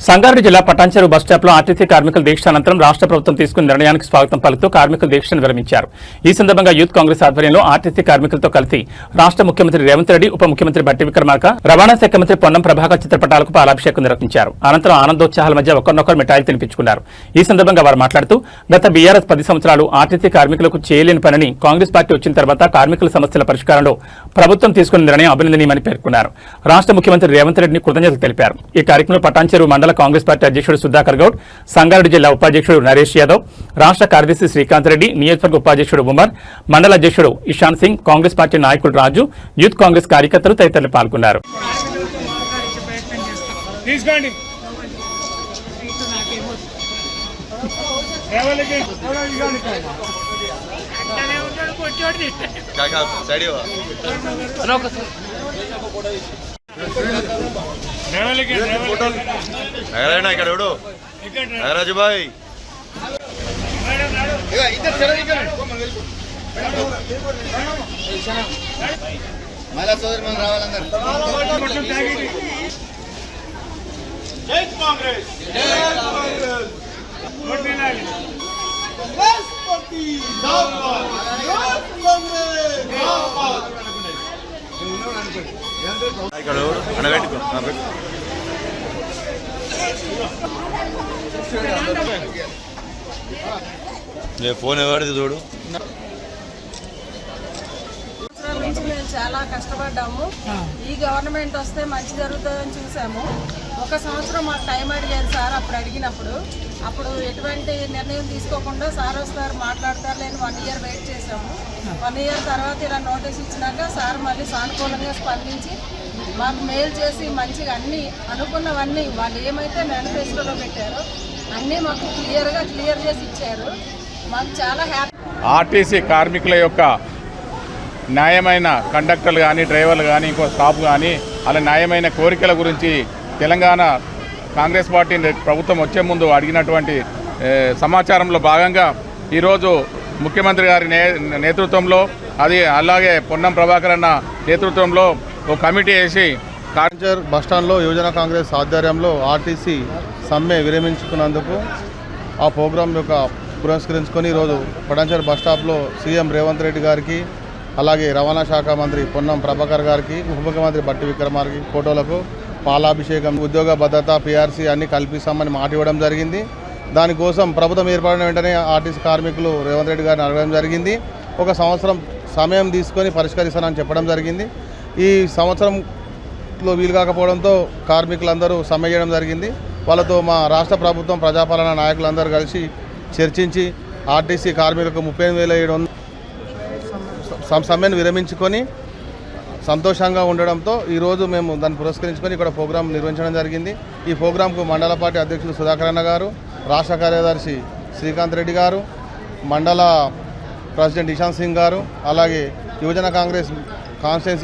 సంగారెడ్డి జిల్లా పటాన్చెరు బస్టాప్లో ఆర్టీసీ కార్మికుల దీక్ష అనంతరం రాష్ట్ర ప్రభుత్వం తీసుకున్న నిర్ణయానికి స్వాగతం పలుకుతూ కార్మికుల దీక్షను విరమించారు. ఈ సందర్భంగా యూత్ కాంగ్రెస్ ఆధ్వర్యంలో ఆర్టీసీ కార్మికులతో కలిసి రాష్ట్ర ముఖ్యమంత్రి రేవంత్ రెడ్డి, ఉప ముఖ్యమంత్రి బట్టి విక్రమార్క, రవాణా శాఖ మంత్రి పొన్నం ప్రభాకర్ చిత్రపటాలకు పాలాభిషేకం నిర్వహించారు. అనంతరం ఆనందోత్సాహాల మధ్య ఒకరినొకరు మిఠాయిలు తినిపించుకున్నారు. ఈ సందర్భంగా వారు మాట్లాడుతూ గత బీఆర్ఎస్ 10 సంవత్సరాలు ఆర్టీసీ కార్మికులకు చేయలేని పనిని కాంగ్రెస్ పార్టీ వచ్చిన తర్వాత కార్మికుల సమస్యల పరిష్కారంలో ప్రభుత్వం తీసుకున్న నిర్ణయం అభినందనీయమని పేర్కొన్నారు. రాష్ట్ర ముఖ్యమంత్రి రేవంత్ రెడ్డిని కృతజ్ఞతలు తెలిపారు. ఈ కార్యక్రమంలో పటాన్చెరు మండల కాంగ్రెస్ పార్టీ అధ్యక్షుడు సుధాకర్ గౌడ్, సంగారెడ్డి జిల్లా ఉపాధ్యక్షుడు నరేష్ యాదవ్, రాష్ట్ర కార్యదర్శి శ్రీకాంత్ రెడ్డి, నియోజకవర్గ ఉపాధ్యక్షుడు ఉమర్, మండల అధ్యక్షుడు ఇషాన్ సింగ్, కాంగ్రెస్ పార్టీ నాయకుడు రాజు, యూత్ కాంగ్రెస్ కార్యకర్తలు తదితరులు పాల్గొన్నారు. ఇక్కడ నాగరాజు భాయ్ మళ్ళా సోదరి మనం రావాలన్నారు. జై కాంగ్రెస్, ఫోన్ ఎవరిది చూడు. మేము చాలా కష్టపడ్డాము. ఈ గవర్నమెంట్ వస్తే మంచి జరుగుతుందని చూసాము. 1 సంవత్సరం మాకు టైం అడిగారు సార్. అప్పుడు ఎటువంటి నిర్ణయం తీసుకోకుండా సార్ వస్తారు మాట్లాడతారు లేని 1 ఇయర్ వెయిట్ చేసాము. 1 ఇయర్ తర్వాత ఇలా నోటీస్ ఇచ్చినాక సార్ మళ్ళీ సానుకూలంగా స్పందించి మాకు మెయిల్ చేసి మంచిగా అన్నీ అనుకున్నవన్నీ వాళ్ళు ఏమైతే మేనిఫెస్టోలో పెట్టారో అన్నీ మాకు క్లియర్ చేసి ఇచ్చారు. మాకు చాలా హ్యాపీ. ఆర్టీసీ కార్మికుల యొక్క న్యాయమైన కండక్టర్లు కానీ, డ్రైవర్లు కానీ, ఇంకో స్టాఫ్ కానీ అలా న్యాయమైన కోరికల గురించి తెలంగాణ కాంగ్రెస్ పార్టీ ప్రభుత్వం వచ్చే ముందు అడిగినటువంటి సమాచారంలో భాగంగా ఈరోజు ముఖ్యమంత్రి గారి నేతృత్వంలో అలాగే పొన్నం ప్రభాకర్ అన్న నేతృత్వంలో ఒక కమిటీ వేసి పటాన్చెరు బస్టాండ్లో యువజన కాంగ్రెస్ ఆధ్వర్యంలో ఆర్టీసీ సమ్మె విరమించుకున్నందుకు ఆ ప్రోగ్రాం యొక్క పురస్కరించుకొని ఈరోజు పటాన్చెరు బస్టాప్లో సీఎం రేవంత్ రెడ్డి గారికి, అలాగే రవాణా శాఖ మంత్రి పొన్నం ప్రభాకర్ గారికి, ఉప ముఖ్యమంత్రి బట్టి విక్రమార్క ఫోటోలకు పాలాభిషేకం, ఉద్యోగ భద్రత, పీఆర్సీ అన్ని కల్పిస్తామని మాట ఇవ్వడం జరిగింది. దానికోసం ప్రభుత్వం ఏర్పడిన వెంటనే ఆర్టీసీ కార్మికులు రేవంత్ రెడ్డి గారిని అడగడం జరిగింది. 1 సంవత్సరం సమయం తీసుకొని పరిష్కరిస్తానని చెప్పడం జరిగింది. ఈ సంవత్సరంలో వీలు కాకపోవడంతో కార్మికులందరూ సమ్మె చేయడం జరిగింది. వాళ్ళతో మా రాష్ట్ర ప్రభుత్వం ప్రజాపాలన నాయకులందరూ కలిసి చర్చించి ఆర్టీసీ కార్మికులకు 38,700 సమ్మెను విరమించుకొని సంతోషంగా ఉండడంతో ఈరోజు మేము దాన్ని పురస్కరించుకొని ఇక్కడ ప్రోగ్రాం నిర్వహించడం జరిగింది. ఈ ప్రోగ్రాంకు మండల పార్టీ అధ్యక్షులు సుధాకర్ అన్న గారు, రాష్ట్ర కార్యదర్శి శ్రీకాంత్ రెడ్డి గారు, మండల ప్రెసిడెంట్ ఇషాన్ సింగ్ గారు, అలాగే యువజన కాంగ్రెస్ కాన్స్టిట్యున్సీ